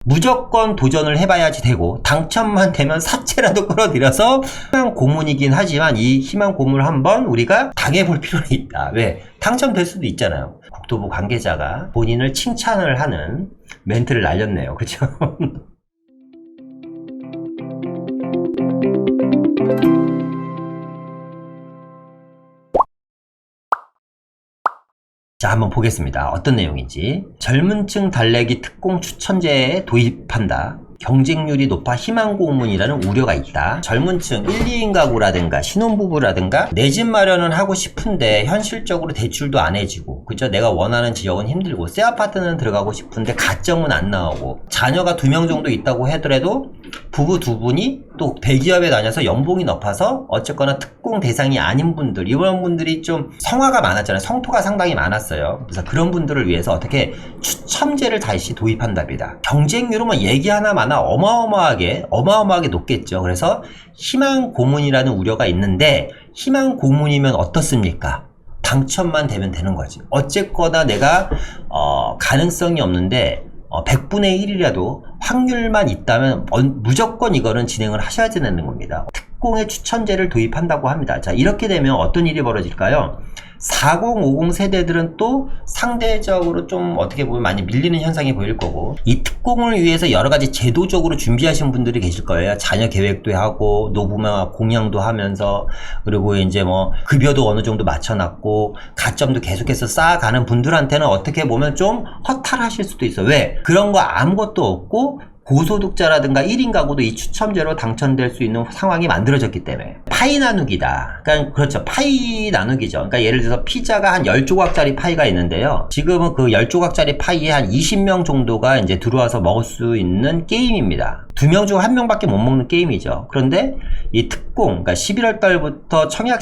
무조건 도전을 해봐야지 되고 당첨만 되면 사채라도 끌어들여서 희망 고문이긴 하지만 이 희망 고문을 한번 우리가 당해볼 필요는 있다. 왜? 당첨될 수도 있잖아요. 국토부 관계자가 본인을 칭찬을 하는 멘트를 날렸네요. 그렇죠? 자, 한번 보겠습니다. 어떤 내용인지. 젊은층 달래기 특공 추천제에 도입한다. 경쟁률이 높아 희망 고문이라는 우려가 있다. 젊은층 1, 2인 가구라든가 신혼부부라든가 내 집 마련은 하고 싶은데 현실적으로 대출도 안 해지고, 그죠? 내가 원하는 지역은 힘들고 새 아파트는 들어가고 싶은데 가점은 안 나오고 자녀가 2명 정도 있다고 하더라도 부부 2분이 또 대기업에 다녀서 연봉이 높아서 어쨌거나 특공 대상이 아닌 분들, 이런 분들이 좀 성화가 많았잖아요. 성토가 상당히 많았어요. 그래서 그런 분들을 위해서 어떻게 추첨제를 다시 도입한답니다. 경쟁률은 뭐 얘기 하나마나 어마어마하게 높겠죠. 그래서 희망 고문이라는 우려가 있는데, 희망 고문이면 어떻습니까? 당첨만 되면 되는 거지. 어쨌거나 내가 가능성이 없는데 100분의 1이라도 확률만 있다면 무조건 이거는 진행을 하셔야 되는 겁니다. 특공의 추천제를 도입한다고 합니다. 자, 이렇게 되면 어떤 일이 벌어질까요? 4050 세대들은 또 상대적으로 좀 어떻게 보면 많이 밀리는 현상이 보일 거고, 이 특공을 위해서 여러 가지 제도적으로 준비하신 분들이 계실 거예요. 자녀 계획도 하고 노부모 공양도 하면서, 그리고 이제 뭐 급여도 어느 정도 맞춰놨고 가점도 계속해서 쌓아가는 분들한테는 어떻게 보면 좀 허탈하실 수도 있어. 왜? 그런 거 아무것도 없고 고소득자라든가 1인 가구도 이 추첨제로 당첨될 수 있는 상황이 만들어졌기 때문에. 파이 나누기다. 그러니까 그렇죠. 파이 나누기죠. 그러니까 예를 들어서 피자가 한 10조각짜리 파이가 있는데요. 지금은 그 10조각짜리 파이에 한 20명 정도가 이제 들어와서 먹을 수 있는 게임입니다. 2명 중 1명밖에 못 먹는 게임이죠. 그런데 이 특공, 그러니까 11월 달부터 청약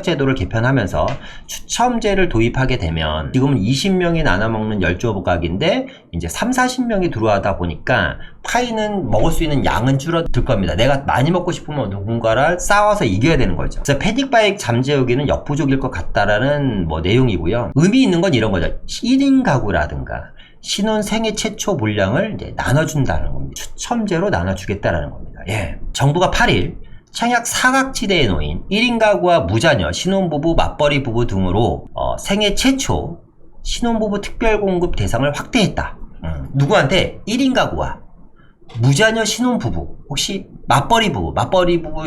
제도를 개편하면서 추첨제를 도입하게 되면, 지금은 20명이 나눠 먹는 10조각인데 이제 3, 40명이 들어와다 보니까 파이는 먹을 수 있는 양은 줄어들 겁니다. 내가 많이 먹고 싶으면 누군가를 싸워서 이겨야 되는 거죠. 그래서 패닉바이 잠재우기는 역부족일 것 같다라는 뭐 내용이고요. 의미 있는 건 이런 거죠. 1인 가구라든가 신혼 생애 최초 물량을 이제 나눠준다는 겁니다. 추첨제로 나눠주겠다라는 겁니다. 예. 정부가 8일 청약 사각지대에 놓인 1인 가구와 무자녀, 신혼부부, 맞벌이 부부 등으로 생애 최초 신혼부부 특별공급 대상을 확대했다. 누구한테? 1인 가구와 무자녀 신혼부부, 혹시 맞벌이 부부,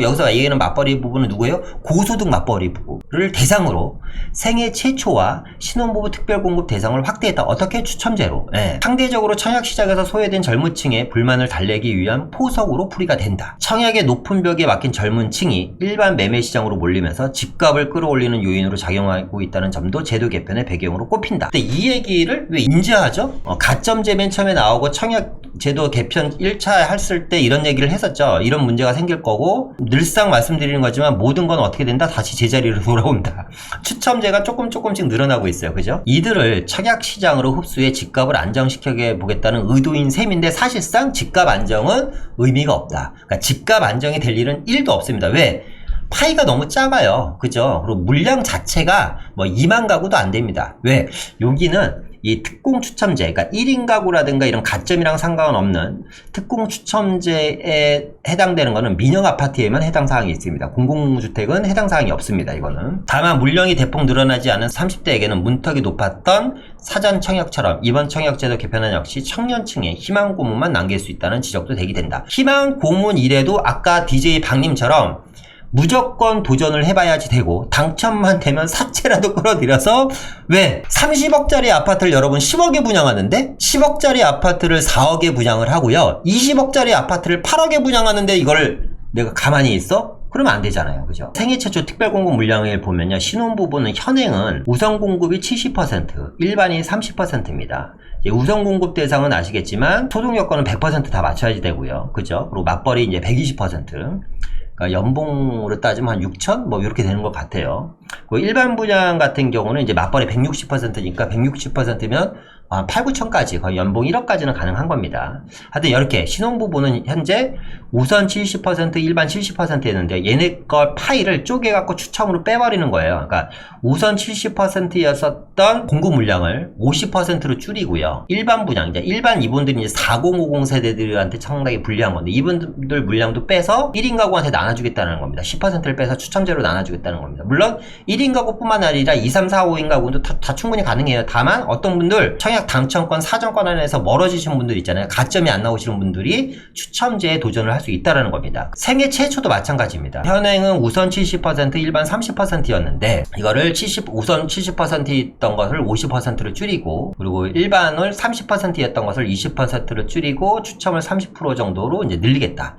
여기서 얘기하는 맞벌이 부부는 누구예요? 고소득 맞벌이 부부를 대상으로 생애 최초와 신혼부부 특별공급 대상을 확대했다. 어떻게? 추첨제로. 예. 상대적으로 청약시장에서 소외된 젊은층의 불만을 달래기 위한 포석으로 풀이가 된다. 청약의 높은 벽에 막힌 젊은층이 일반 매매시장으로 몰리면서 집값을 끌어올리는 요인으로 작용하고 있다는 점도 제도 개편의 배경으로 꼽힌다. 근데 이 얘기를 왜 인지하죠? 가점제 맨 처음에 나오고 청약 제도 개편 1차 했을 때 이런 얘기를 했었죠. 이런 문제가 생길 거고, 늘상 말씀드리는 거지만 모든 건 어떻게 된다? 다시 제자리로 돌아온다. 추첨제가 조금씩 늘어나고 있어요. 그죠? 이들을 청약시장으로 흡수해 집값을 안정시켜 보겠다는 의도인 셈인데, 사실상 집값 안정은 의미가 없다. 그러니까 집값 안정이 될 일은 1도 없습니다. 왜? 파이가 너무 작아요. 그죠? 그리고 물량 자체가 뭐 2만 가구도 안 됩니다. 왜? 여기는 이 특공 추첨제, 그러니까 1인 가구라든가 이런 가점이랑 상관없는 특공 추첨제에 해당되는 거는 민영 아파트에만 해당 사항이 있습니다. 공공주택은 해당 사항이 없습니다. 이거는. 다만 물량이 대폭 늘어나지 않은 30대에게는 문턱이 높았던 사전 청약처럼 이번 청약제도 개편은 역시 청년층의 희망 고문만 남길 수 있다는 지적도 제기된다. 희망 고문 이래도 아까 DJ 박님처럼 무조건 도전을 해봐야지 되고 당첨만 되면 사채라도 끌어들여서, 왜? 30억짜리 아파트를 여러분 10억에 분양하는데 10억짜리 아파트를 4억에 분양을 하고요, 20억짜리 아파트를 8억에 분양하는데 이걸 내가 가만히 있어? 그러면 안 되잖아요. 그죠? 생애 최초 특별공급 물량을 보면요, 신혼부부는 현행은 우선공급이 70%, 일반이 30%입니다. 우선 공급 대상은 아시겠지만 소득 여건은 100% 다 맞춰야지 되고요. 그죠? 그리고 맞벌이 이제 120%. 그러니까 연봉으로 따지면 한 6천? 뭐 이렇게 되는 것 같아요. 그 일반 분양 같은 경우는 이제 맞벌이 160%니까 160%면 8, 9천까지 거의 연봉 1억까지는 가능한 겁니다. 하여튼 이렇게 신혼부부는 현재 우선 70% 일반 70%였는데 얘네 걸 파일을 쪼개갖고 추첨으로 빼버리는 거예요. 그러니까 우선 70%였었던 공급 물량을 50%로 줄이고요. 일반 분양, 이제 일반 이분들이 이제 4050 세대들한테 상당히 불리한 건데 이분들 물량도 빼서 1인 가구한테 나눠주겠다는 겁니다. 10%를 빼서 추첨제로 나눠주겠다는 겁니다. 물론 1인 가구뿐만 아니라 2, 3, 4, 5인 가구도 다 충분히 가능해요. 다만 어떤 분들 청약 당첨권, 사정권 안에서 멀어지신 분들 있잖아요. 가점이 안 나오시는 분들이 추첨제에 도전을 할 수 있다는 겁니다. 생애 최초도 마찬가지입니다. 현행은 우선 70% 일반 30%였는데 이거를 우선 70%였던 것을 50%로 줄이고 그리고 일반을 30%였던 것을 20%로 줄이고 추첨을 30% 정도로 이제 늘리겠다.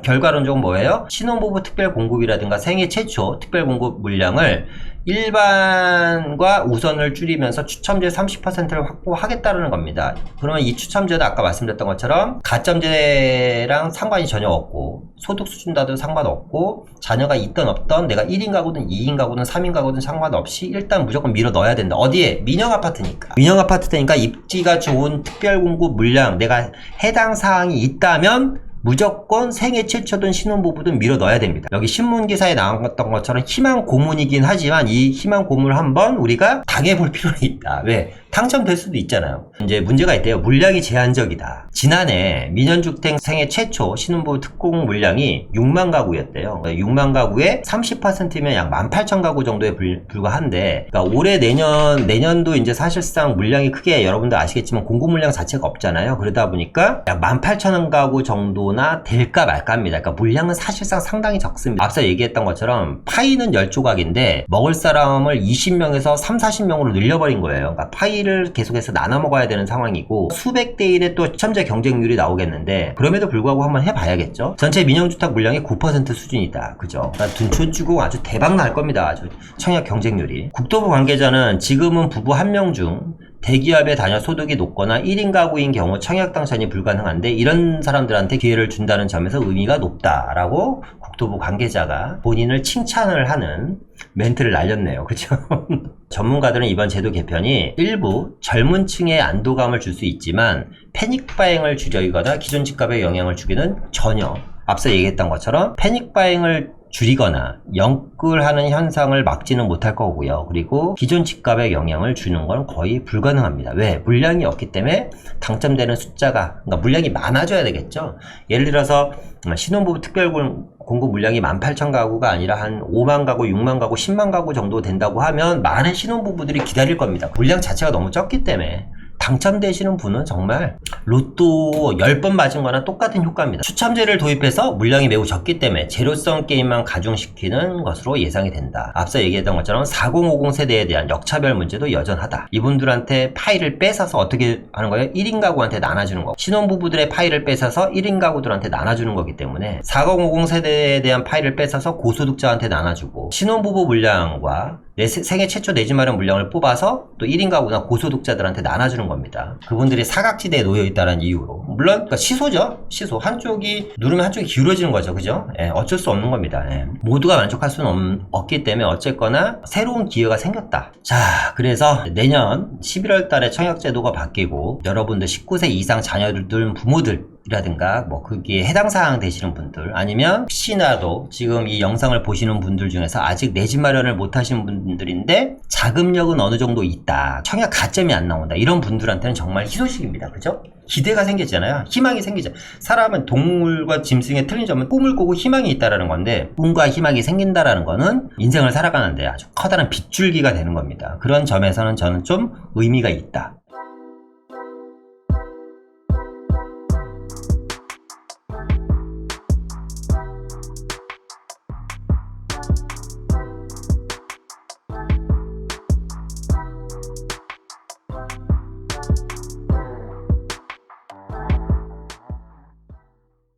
결과론적으로 뭐예요? 신혼부부 특별공급이라든가 생애 최초 특별공급 물량을 일반과 우선을 줄이면서 추첨제 30%를 확보하겠다는 겁니다. 그러면 이 추첨제도 아까 말씀드렸던 것처럼 가점제랑 상관이 전혀 없고 소득 수준과도 상관없고 자녀가 있든 없든 내가 1인 가구든 2인 가구든 3인 가구든 상관없이 일단 무조건 밀어 넣어야 된다. 어디에? 민영 아파트니까. 민영 아파트니까 입지가 좋은 특별공급 물량 내가 해당 사항이 있다면 무조건 생애 최초든 신혼부부든 밀어 넣어야 됩니다. 여기 신문기사에 나왔던 것처럼 희망 고문이긴 하지만 이 희망 고문을 한번 우리가 당해볼 필요는 있다. 왜? 당첨될 수도 있잖아요. 이제 문제가 있대요. 물량이 제한적이다. 지난해 민연주택 생애 최초 신혼부부 특공 물량이 6만 가구였대요. 6만 가구에 30%면 약 18,000가구 정도에 불과한데 그러니까 올해 내년도 이제 사실상 물량이 크게 여러분들 아시겠지만 공급 물량 자체가 없잖아요. 그러다 보니까 약 18,000가구 정도 나 될까 말까입니다. 그러니까 물량은 사실상 상당히 적습니다. 앞서 얘기했던 것처럼 파이는 10조각인데 먹을 사람을 20명에서 3, 40명으로 늘려버린 거예요. 그러니까 파이를 계속해서 나눠 먹어야 되는 상황이고 수백 대 1의 또 추첨제 경쟁률이 나오겠는데 그럼에도 불구하고 한번 해봐야겠죠. 전체 민영주택 물량이 9% 수준이다. 그죠? 그러니까 둔촌주공 아주 대박 날 겁니다. 아주 청약 경쟁률이. 국토부 관계자는 지금은 부부 1명 중 대기업에 다녀 소득이 높거나 1인 가구인 경우 청약 당첨이 불가능한데 이런 사람들한테 기회를 준다는 점에서 의미가 높다라고 국토부 관계자가 본인을 칭찬을 하는 멘트를 날렸네요. 그죠? 전문가들은 이번 제도 개편이 일부 젊은 층에 안도감을 줄 수 있지만 패닉바잉을 줄이거나 기존 집값에 영향을 주기는 전혀 앞서 얘기했던 것처럼 패닉바잉을 줄이거나 영끌하는 현상을 막지는 못할 거고요. 그리고 기존 집값에 영향을 주는 건 거의 불가능합니다. 왜? 물량이 없기 때문에 당첨되는 숫자가 그러니까 물량이 많아져야 되겠죠. 예를 들어서 신혼부부 특별공급 물량이 18,000가구가 아니라 한 5만 가구, 6만 가구, 10만 가구 정도 된다고 하면 많은 신혼부부들이 기다릴 겁니다. 물량 자체가 너무 적기 때문에 당첨되시는 분은 정말 로또 10번 맞은 거나 똑같은 효과입니다. 추첨제를 도입해서 물량이 매우 적기 때문에 제로성 게임만 가중시키는 것으로 예상이 된다. 앞서 얘기했던 것처럼 4050 세대에 대한 역차별 문제도 여전하다. 이분들한테 파일을 뺏어서 어떻게 하는 거예요? 1인 가구한테 나눠주는 거. 신혼부부들의 파일을 뺏어서 1인 가구들한테 나눠주는 거기 때문에 4050 세대에 대한 파일을 뺏어서 고소득자한테 나눠주고 신혼부부 물량과 생애 최초 내 집 마련 물량을 뽑아서 또 1인 가구나 고소득자들한테 나눠주는 겁니다. 그분들이 사각지대에 놓여있다는 이유로. 물론 그러니까 시소죠. 시소. 한쪽이 누르면 한쪽이 기울어지는 거죠. 그죠? 예, 어쩔 수 없는 겁니다. 예. 모두가 만족할 수는 없기 때문에 어쨌거나 새로운 기회가 생겼다. 자, 그래서 내년 11월 달에 청약제도가 바뀌고 여러분들 19세 이상 자녀들 둔 부모들 이라든가 뭐 거기에 해당 사항 되시는 분들 아니면 혹시나도 지금 이 영상을 보시는 분들 중에서 아직 내 집 마련을 못 하신 분들인데 자금력은 어느 정도 있다 청약 가점이 안 나온다 이런 분들한테는 정말 희소식입니다. 그죠? 기대가 생기잖아요. 희망이 생기죠. 사람은 동물과 짐승의 틀린 점은 꿈을 꾸고 희망이 있다라는 건데 꿈과 희망이 생긴다라는 거는 인생을 살아가는데 아주 커다란 빗줄기가 되는 겁니다. 그런 점에서는 저는 좀 의미가 있다.